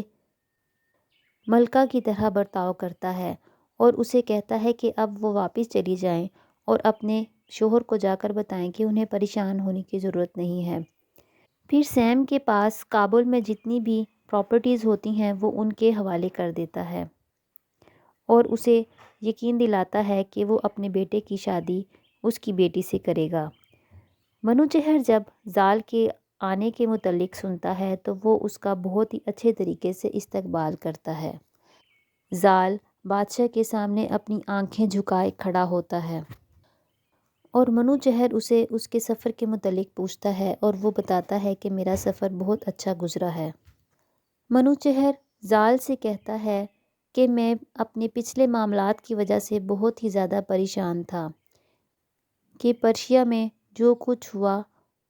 ملکہ کی طرح برتاؤ کرتا ہے اور اسے کہتا ہے کہ اب وہ واپس چلی جائیں اور اپنے شوہر کو جا کر بتائیں کہ انہیں پریشان ہونے کی ضرورت نہیں ہے۔ پھر سیم کے پاس کابل میں جتنی بھی پراپرٹیز ہوتی ہیں وہ ان کے حوالے کر دیتا ہے اور اسے یقین دلاتا ہے کہ وہ اپنے بیٹے کی شادی اس کی بیٹی سے کرے گا۔ منوچہر جب زال کے آنے کے متعلق سنتا ہے تو وہ اس کا بہت ہی اچھے طریقے سے استقبال کرتا ہے۔ زال بادشاہ کے سامنے اپنی آنکھیں جھکائے کھڑا ہوتا ہے اور منوچہر اسے اس کے سفر کے متعلق پوچھتا ہے اور وہ بتاتا ہے کہ میرا سفر بہت اچھا گزرا ہے۔ منوچہر زال سے کہتا ہے کہ میں اپنے پچھلے معاملات کی وجہ سے بہت ہی زیادہ پریشان تھا کہ پرشیا میں جو کچھ ہوا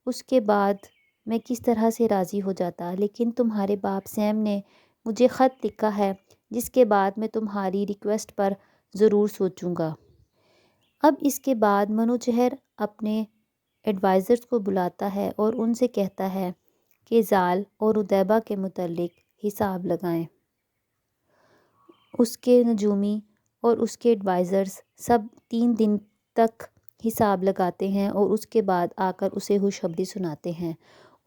اس کے بعد میں کس طرح سے راضی ہو جاتا، لیکن تمہارے باپ سیم نے مجھے خط لکھا ہے جس کے بعد میں تمہاری ریکویسٹ پر ضرور سوچوں گا۔ اب اس کے بعد منوچہر اپنے ایڈوائزرز کو بلاتا ہے اور ان سے کہتا ہے کہ زال اور ردیبہ کے متعلق حساب لگائیں۔ اس کے نجومی اور اس کے ایڈوائزرز سب 3 دن تک حساب لگاتے ہیں اور اس کے بعد آ کر اسے خوشخبری سناتے ہیں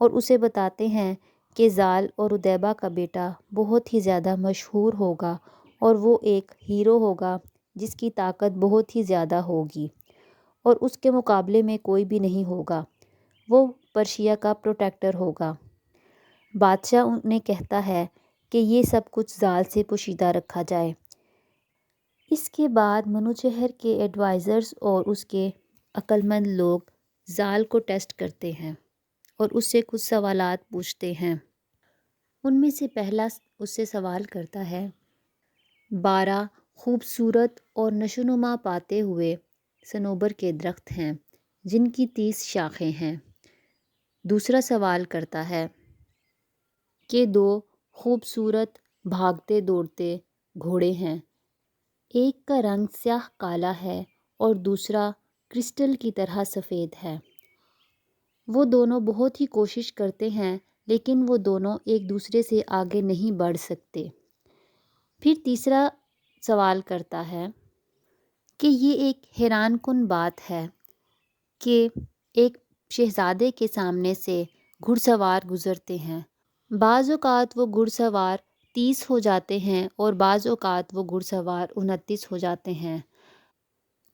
اور اسے بتاتے ہیں کہ زال اور ردیبہ کا بیٹا بہت ہی زیادہ مشہور ہوگا اور وہ ایک ہیرو ہوگا جس کی طاقت بہت ہی زیادہ ہوگی اور اس کے مقابلے میں کوئی بھی نہیں ہوگا، وہ پرشیا کا پروٹیکٹر ہوگا۔ بادشاہ انہیں کہتا ہے کہ یہ سب کچھ زال سے پوشیدہ رکھا جائے۔ اس کے بعد منوچہر کے ایڈوائزرز اور اس کے عقل مند لوگ زال کو ٹیسٹ کرتے ہیں اور اس سے کچھ سوالات پوچھتے ہیں۔ ان میں سے پہلا اس سے سوال کرتا ہے 12 خوبصورت اور نشوونما پاتے ہوئے صنوبر کے درخت ہیں جن کی 30 شاخیں ہیں۔ دوسرا سوال کرتا ہے کہ 2 خوبصورت بھاگتے دوڑتے گھوڑے ہیں، ایک کا رنگ سیاہ کالا ہے اور دوسرا کرسٹل کی طرح سفید ہے، وہ دونوں بہت ہی کوشش کرتے ہیں لیکن وہ دونوں ایک دوسرے سے آگے نہیں بڑھ سکتے۔ پھر تیسرا سوال کرتا ہے کہ یہ ایک حیران کن بات ہے کہ ایک شہزادے کے سامنے سے گھڑ سوار گزرتے ہیں، بعض اوقات وہ گھڑ سوار 30 ہو جاتے ہیں اور بعض اوقات وہ گھڑ سوار 29 ہو جاتے ہیں،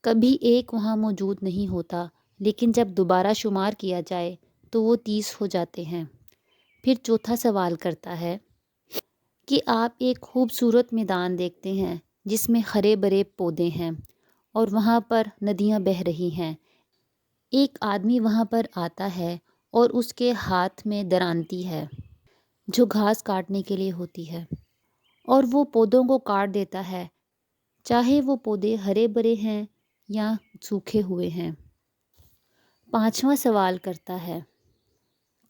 کبھی ایک وہاں موجود نہیں ہوتا، لیکن جب دوبارہ شمار کیا جائے تو وہ 30 ہو جاتے ہیں۔ پھر چوتھا سوال کرتا ہے کہ آپ ایک خوبصورت میدان دیکھتے ہیں جس میں ہرے بھرے پودے ہیں اور وہاں پر ندیاں بہہ رہی ہیں۔ ایک آدمی وہاں پر آتا ہے اور اس کے ہاتھ میں درانتی ہے جو گھاس کاٹنے کے لیے ہوتی ہے، اور وہ پودوں کو کاٹ دیتا ہے، چاہے وہ پودے ہرے بھرے ہیں یا سوکھے ہوئے ہیں۔ پانچواں سوال کرتا ہے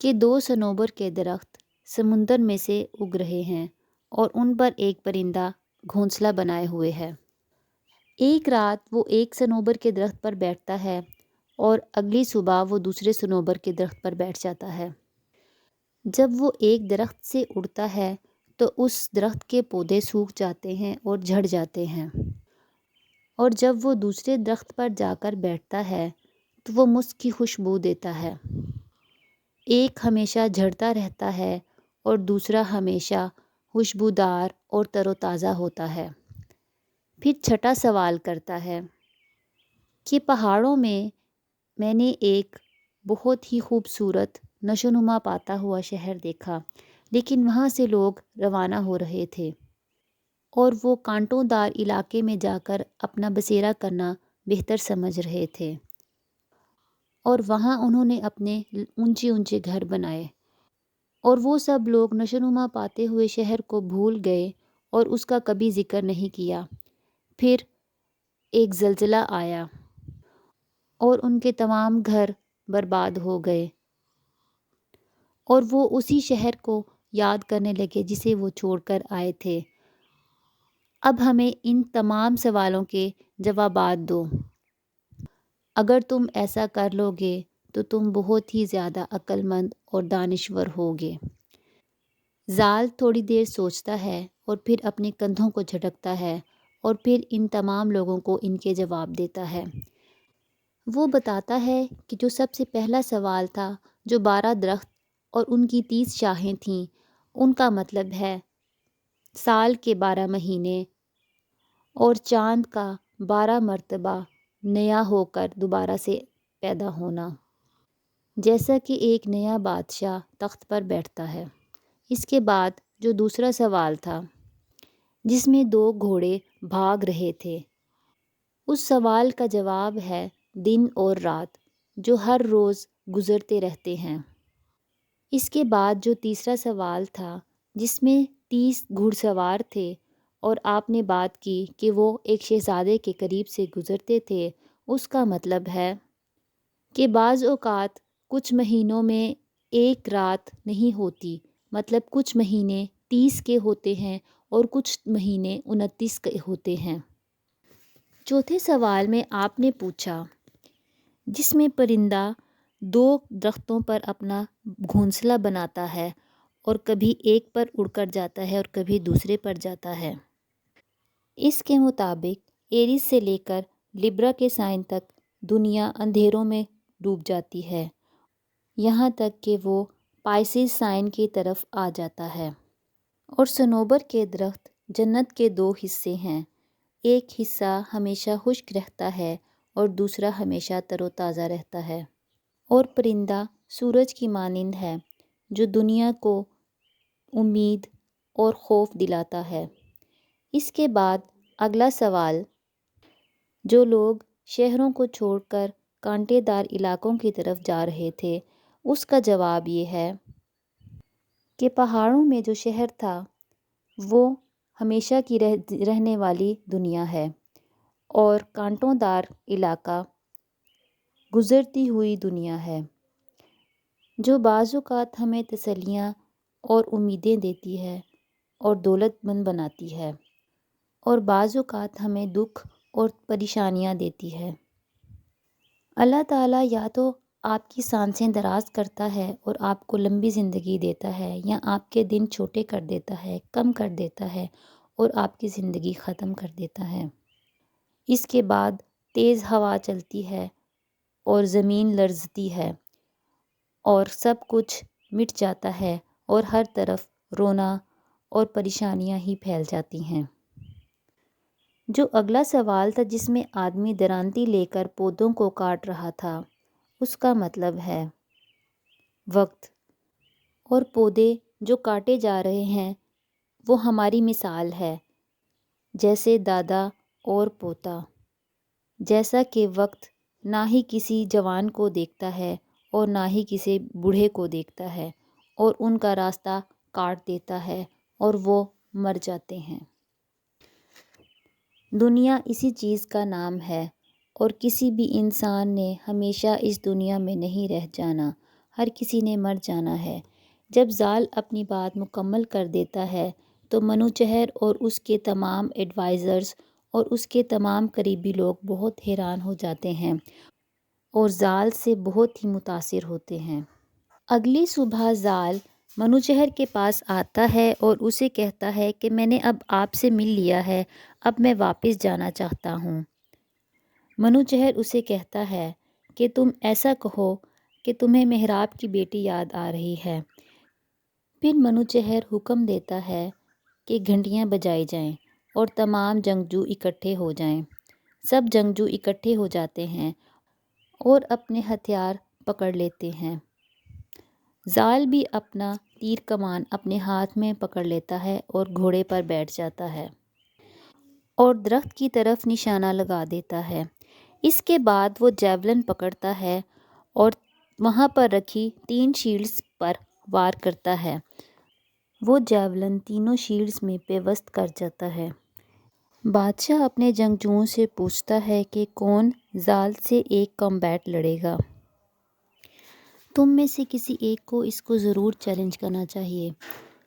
کہ 2 صنوبر کے درخت سمندر میں سے اگ رہے ہیں اور ان پر ایک پرندہ گھونسلہ بنائے ہوئے ہے۔ ایک رات وہ ایک صنوبر کے درخت پر بیٹھتا ہے اور اگلی صبح وہ دوسرے صنوبر کے درخت پر بیٹھ جاتا ہے۔ جب وہ ایک درخت سے اڑتا ہے تو اس درخت کے پودے سوکھ جاتے ہیں اور جھڑ جاتے ہیں، اور جب وہ دوسرے درخت پر جا کر بیٹھتا ہے تو وہ مسک کی خوشبو دیتا ہے۔ ایک ہمیشہ جھڑتا رہتا ہے اور دوسرا ہمیشہ خوشبودار اور تر و تازہ ہوتا ہے۔ پھر چھٹا سوال کرتا ہے کہ پہاڑوں میں نے ایک بہت ہی خوبصورت نشو نما پاتا ہوا شہر دیکھا، لیکن وہاں سے لوگ روانہ ہو رہے تھے اور وہ کانٹوں دار علاقے میں جا کر اپنا بسیرا کرنا بہتر سمجھ رہے تھے، اور وہاں انہوں نے اپنے اونچے اونچے گھر بنائے، اور وہ سب لوگ نشو نما پاتے ہوئے شہر کو بھول گئے اور اس کا کبھی ذکر نہیں کیا۔ پھر ایک زلزلہ آیا اور ان کے تمام گھر برباد ہو گئے، اور وہ اسی شہر کو یاد کرنے لگے جسے وہ چھوڑ کر آئے تھے۔ اب ہمیں ان تمام سوالوں کے جوابات دو۔ اگر تم ایسا کر لو گے تو تم بہت ہی زیادہ عقل مند اور دانشور ہوگے۔ زال تھوڑی دیر سوچتا ہے اور پھر اپنے کندھوں کو جھٹکتا ہے اور پھر ان تمام لوگوں کو ان کے جواب دیتا ہے۔ وہ بتاتا ہے کہ جو سب سے پہلا سوال تھا، جو 12 درخت اور ان کی 30 شاخیں تھیں، ان کا مطلب ہے سال کے 12 مہینے اور چاند کا 12 مرتبہ نیا ہو کر دوبارہ سے پیدا ہونا، جیسا کہ ایک نیا بادشاہ تخت پر بیٹھتا ہے۔ اس کے بعد جو دوسرا سوال تھا جس میں 2 گھوڑے بھاگ رہے تھے، اس سوال کا جواب ہے دن اور رات جو ہر روز گزرتے رہتے ہیں۔ اس کے بعد جو تیسرا سوال تھا جس میں 30 گھڑ سوار تھے اور آپ نے بات کی کہ وہ ایک شہزادے کے قریب سے گزرتے تھے، اس کا مطلب ہے کہ بعض اوقات کچھ مہینوں میں ایک رات نہیں ہوتی، مطلب کچھ مہینے 30 کے ہوتے ہیں اور کچھ مہینے 29 کے ہوتے ہیں۔ چوتھے سوال میں آپ نے پوچھا جس میں پرندہ 2 درختوں پر اپنا گھونسلہ بناتا ہے اور کبھی ایک پر اڑ کر جاتا ہے اور کبھی دوسرے پر جاتا ہے۔ اس کے مطابق ایریز سے لے کر لبرا کے سائن تک دنیا اندھیروں میں ڈوب جاتی ہے، یہاں تک کہ وہ پائسیز سائن کی طرف آ جاتا ہے۔ اور صنوبر کے درخت جنت کے 2 حصے ہیں، ایک حصہ ہمیشہ خشک رہتا ہے اور دوسرا ہمیشہ تر و تازہ رہتا ہے۔ اور پرندہ سورج کی مانند ہے جو دنیا کو امید اور خوف دلاتا ہے۔ اس کے بعد اگلا سوال، جو لوگ شہروں کو چھوڑ کر کانٹے دار علاقوں کی طرف جا رہے تھے، اس کا جواب یہ ہے کہ پہاڑوں میں جو شہر تھا وہ ہمیشہ کی رہنے والی دنیا ہے، اور کانٹوں دار علاقہ گزرتی ہوئی دنیا ہے جو بعض اوقات ہمیں تسلیاں اور امیدیں دیتی ہے اور دولت مند بناتی ہے، اور بعض اوقات ہمیں دکھ اور پریشانیاں دیتی ہے۔ اللہ تعالیٰ یا تو آپ کی سانسیں دراز کرتا ہے اور آپ کو لمبی زندگی دیتا ہے، یا آپ کے دن چھوٹے کر دیتا ہے، کم کر دیتا ہے اور آپ کی زندگی ختم کر دیتا ہے۔ اس کے بعد تیز ہوا چلتی ہے اور زمین لرزتی ہے اور سب کچھ مٹ جاتا ہے اور ہر طرف رونا اور پریشانیاں ہی پھیل جاتی ہیں۔ جو اگلا سوال تھا جس میں آدمی درانتی لے کر پودوں کو کاٹ رہا تھا، اس کا مطلب ہے وقت، اور پودے جو کاٹے جا رہے ہیں وہ ہماری مثال ہے، جیسے دادا اور پوتا۔ جیسا کہ وقت نہ ہی کسی جوان کو دیکھتا ہے اور نہ ہی کسی بوڑھے کو دیکھتا ہے، اور ان کا راستہ کاٹ دیتا ہے اور وہ مر جاتے ہیں۔ دنیا اسی چیز کا نام ہے، اور کسی بھی انسان نے ہمیشہ اس دنیا میں نہیں رہ جانا، ہر کسی نے مر جانا ہے۔ جب زال اپنی بات مکمل کر دیتا ہے تو منوچہر اور اس کے تمام ایڈوائزرز اور اس کے تمام قریبی لوگ بہت حیران ہو جاتے ہیں اور زال سے بہت ہی متاثر ہوتے ہیں۔ اگلی صبح زال منوچہر کے پاس آتا ہے اور اسے کہتا ہے کہ میں نے اب آپ سے مل لیا ہے، اب میں واپس جانا چاہتا ہوں۔ منوچہر اسے کہتا ہے کہ تم ایسا کہو کہ تمہیں محراب کی بیٹی یاد آ رہی ہے۔ پھر منوچہر حکم دیتا ہے کہ گھنٹیاں بجائی جائیں اور تمام جنگجو اکٹھے ہو جائیں۔ سب جنگجو اکٹھے ہو جاتے ہیں اور اپنے ہتھیار پکڑ لیتے ہیں۔ زال بھی اپنا تیر کمان اپنے ہاتھ میں پکڑ لیتا ہے اور گھوڑے پر بیٹھ جاتا ہے اور درخت کی طرف نشانہ لگا دیتا ہے۔ اس کے بعد وہ جیولن پکڑتا ہے اور وہاں پر رکھی 3 شیلڈز پر وار کرتا ہے۔ وہ جیولن تینوں شیلڈز میں پیوست کر جاتا ہے۔ بادشاہ اپنے جنگجوؤں سے پوچھتا ہے کہ کون زال سے ایک کمبیٹ لڑے گا۔ تم میں سے کسی ایک کو اس کو ضرور چیلنج کرنا چاہیے۔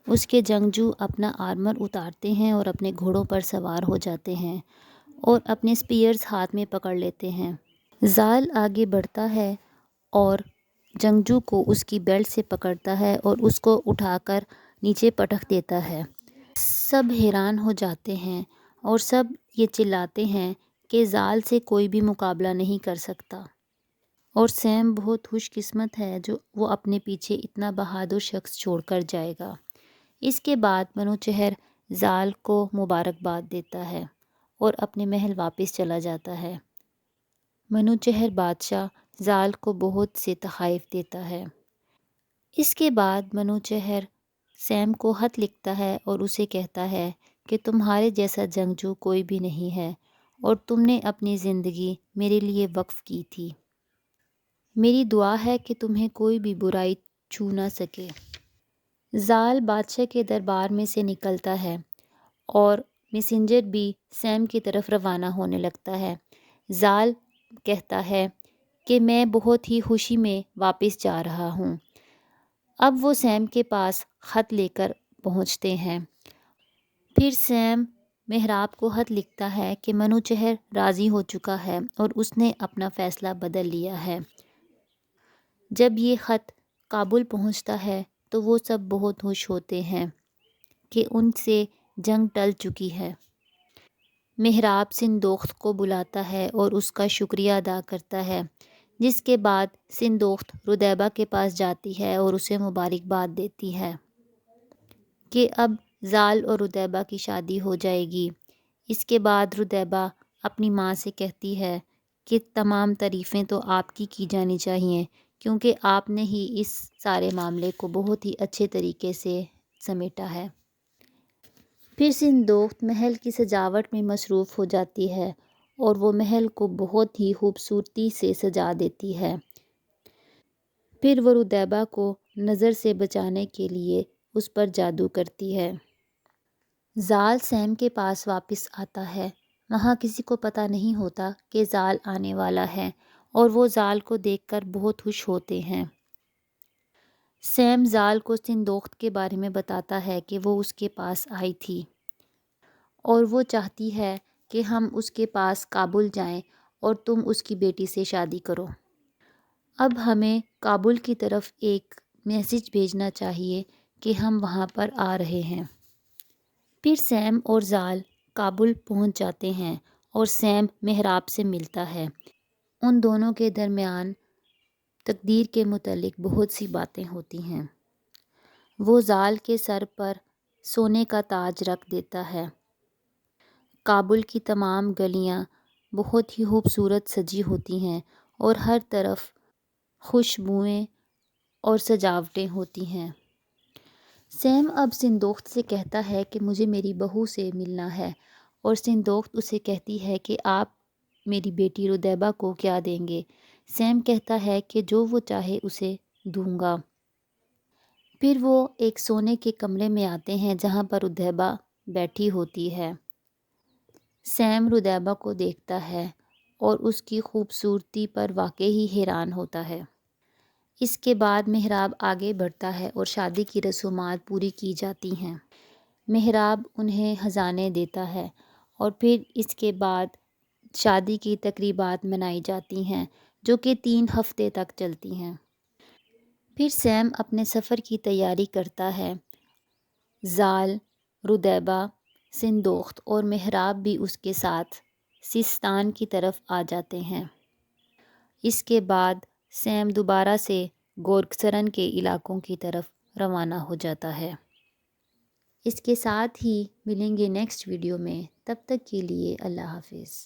اس کے جنگجو اپنا آرمر اتارتے ہیں اور اپنے گھوڑوں پر سوار ہو جاتے ہیں اور اپنے سپیئرز ہاتھ میں پکڑ لیتے ہیں۔ زال آگے بڑھتا ہے اور جنگجو کو اس کی بیلٹ سے پکڑتا ہے اور اس کو اٹھا کر نیچے پٹک دیتا ہے۔ سب حیران ہو جاتے ہیں اور سب یہ چلاتے ہیں کہ زال سے کوئی بھی مقابلہ نہیں کر سکتا، اور سیم بہت خوش قسمت ہے جو وہ اپنے پیچھے اتنا بہادر شخص چھوڑ کر جائے گا۔ اس کے بعد منوچہر زال کو مبارکباد دیتا ہے اور اپنے محل واپس چلا جاتا ہے۔ منوچہر بادشاہ زال کو بہت سے تحائف دیتا ہے۔ اس کے بعد منوچہر سیم کو خط لکھتا ہے اور اسے کہتا ہے کہ تمہارے جیسا جنگجو کوئی بھی نہیں ہے اور تم نے اپنی زندگی میرے لیے وقف کی تھی۔ میری دعا ہے کہ تمہیں کوئی بھی برائی چھو نہ سکے۔ زال بادشاہ کے دربار میں سے نکلتا ہے اور میسنجر بھی سیم کی طرف روانہ ہونے لگتا ہے۔ زال کہتا ہے کہ میں بہت ہی خوشی میں واپس جا رہا ہوں۔ اب وہ سیم کے پاس خط لے کر پہنچتے ہیں۔ پھر سیم محراب کو خط لکھتا ہے کہ منوچہر راضی ہو چکا ہے اور اس نے اپنا فیصلہ بدل لیا ہے۔ جب یہ خط کابل پہنچتا ہے تو وہ سب بہت خوش ہوتے ہیں کہ ان سے جنگ ٹل چکی ہے۔ محراب سندوخت کو بلاتا ہے اور اس کا شکریہ ادا کرتا ہے، جس کے بعد سندوخت ردیبہ کے پاس جاتی ہے اور اسے مبارکباد دیتی ہے کہ اب زال اور ردیبہ کی شادی ہو جائے گی۔ اس کے بعد ردیبہ اپنی ماں سے کہتی ہے کہ تمام تعریفیں تو آپ کی جانی چاہیے، کیونکہ آپ نے ہی اس سارے معاملے کو بہت ہی اچھے طریقے سے سمیٹا ہے۔ پھر سندوخت محل کی سجاوٹ میں مصروف ہو جاتی ہے اور وہ محل کو بہت ہی خوبصورتی سے سجا دیتی ہے۔ پھر وہ ردیبہ کو نظر سے بچانے کے لیے اس پر جادو کرتی ہے۔ زال سیم کے پاس واپس آتا ہے۔ وہاں کسی کو پتہ نہیں ہوتا کہ زال آنے والا ہے اور وہ زال کو دیکھ کر بہت خوش ہوتے ہیں۔ سیم زال کو سندوخت کے بارے میں بتاتا ہے کہ وہ اس کے پاس آئی تھی اور وہ چاہتی ہے کہ ہم اس کے پاس کابل جائیں اور تم اس کی بیٹی سے شادی کرو۔ اب ہمیں کابل کی طرف ایک میسج بھیجنا چاہیے کہ ہم وہاں پر آ رہے ہیں۔ پھر سیم اور زال کابل پہنچ جاتے ہیں اور سیم محراب سے ملتا ہے۔ ان دونوں کے درمیان تقدیر کے متعلق بہت سی باتیں ہوتی ہیں۔ وہ زال کے سر پر سونے کا تاج رکھ دیتا ہے۔ کابل کی تمام گلیاں بہت ہی خوبصورت سجی ہوتی ہیں اور ہر طرف خوشبوئیں اور سجاوٹیں ہوتی ہیں۔ سیم اب سندوخت سے کہتا ہے کہ مجھے میری بہو سے ملنا ہے، اور سندوخت اسے کہتی ہے کہ آپ میری بیٹی ردیبہ کو کیا دیں گے؟ سیم کہتا ہے کہ جو وہ چاہے اسے دوں گا۔ پھر وہ ایک سونے کے کمرے میں آتے ہیں جہاں پر ردیبہ بیٹھی ہوتی ہے۔ سیم ردیبہ کو دیکھتا ہے اور اس کی خوبصورتی پر واقعی ہی حیران ہوتا ہے۔ اس کے بعد محراب آگے بڑھتا ہے اور شادی کی رسومات پوری کی جاتی ہیں۔ محراب انہیں خزانے دیتا ہے اور پھر اس کے بعد شادی کی تقریبات منائی جاتی ہیں جو کہ 3 ہفتے تک چلتی ہیں۔ پھر سیم اپنے سفر کی تیاری کرتا ہے۔ زال، ردیبہ، سندوخت اور محراب بھی اس کے ساتھ سیستان کی طرف آ جاتے ہیں۔ اس کے بعد سیم دوبارہ سے گورکسرن کے علاقوں کی طرف روانہ ہو جاتا ہے۔ اس کے ساتھ ہی ملیں گے نیکسٹ ویڈیو میں، تب تک کے لیے اللہ حافظ۔